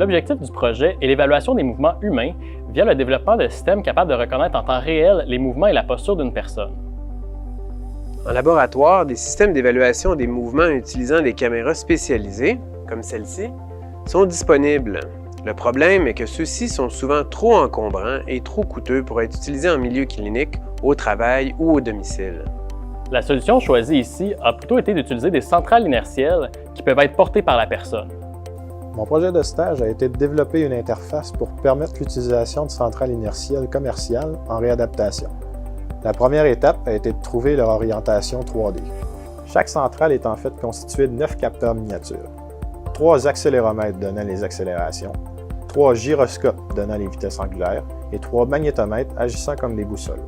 L'objectif du projet est l'évaluation des mouvements humains via le développement de systèmes capables de reconnaître en temps réel les mouvements et la posture d'une personne. En laboratoire, des systèmes d'évaluation des mouvements utilisant des caméras spécialisées, comme celle-ci, sont disponibles. Le problème est que ceux-ci sont souvent trop encombrants et trop coûteux pour être utilisés en milieu clinique, au travail ou au domicile. La solution choisie ici a plutôt été d'utiliser des centrales inertielles qui peuvent être portées par la personne. Mon projet de stage a été de développer une interface pour permettre l'utilisation de centrales inertielles commerciales en réadaptation. La première étape a été de trouver leur orientation 3D. Chaque centrale est en fait constituée de 9 capteurs miniatures, 3 accéléromètres donnant les accélérations, 3 gyroscopes donnant les vitesses angulaires et 3 magnétomètres agissant comme des boussoles.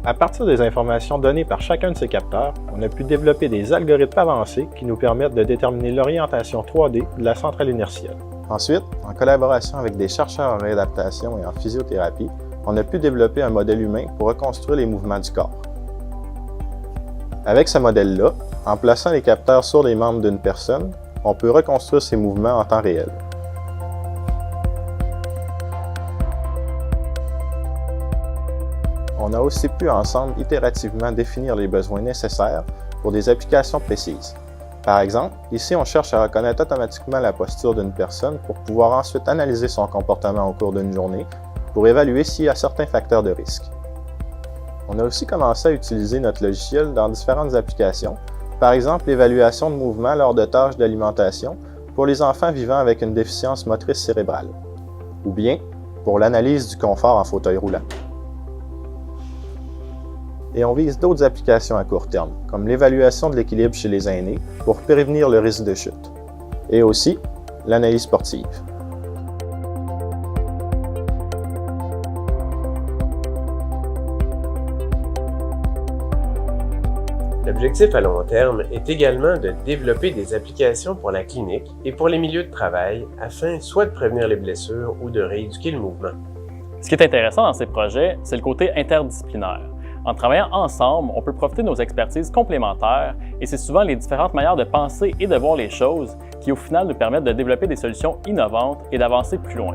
À partir des informations données par chacun de ces capteurs, on a pu développer des algorithmes avancés qui nous permettent de déterminer l'orientation 3D de la centrale inertielle. Ensuite, en collaboration avec des chercheurs en réadaptation et en physiothérapie, on a pu développer un modèle humain pour reconstruire les mouvements du corps. Avec ce modèle-là, en plaçant les capteurs sur les membres d'une personne, on peut reconstruire ces mouvements en temps réel. On a aussi pu ensemble itérativement définir les besoins nécessaires pour des applications précises. Par exemple, ici on cherche à reconnaître automatiquement la posture d'une personne pour pouvoir ensuite analyser son comportement au cours d'une journée pour évaluer s'il y a certains facteurs de risque. On a aussi commencé à utiliser notre logiciel dans différentes applications, par exemple l'évaluation de mouvements lors de tâches d'alimentation pour les enfants vivant avec une déficience motrice cérébrale, ou bien pour l'analyse du confort en fauteuil roulant. Et on vise d'autres applications à court terme, comme l'évaluation de l'équilibre chez les aînés pour prévenir le risque de chute, et aussi l'analyse sportive. L'objectif à long terme est également de développer des applications pour la clinique et pour les milieux de travail afin soit de prévenir les blessures ou de rééduquer le mouvement. Ce qui est intéressant dans ces projets, c'est le côté interdisciplinaire. En travaillant ensemble, on peut profiter de nos expertises complémentaires et c'est souvent les différentes manières de penser et de voir les choses qui, au final, nous permettent de développer des solutions innovantes et d'avancer plus loin.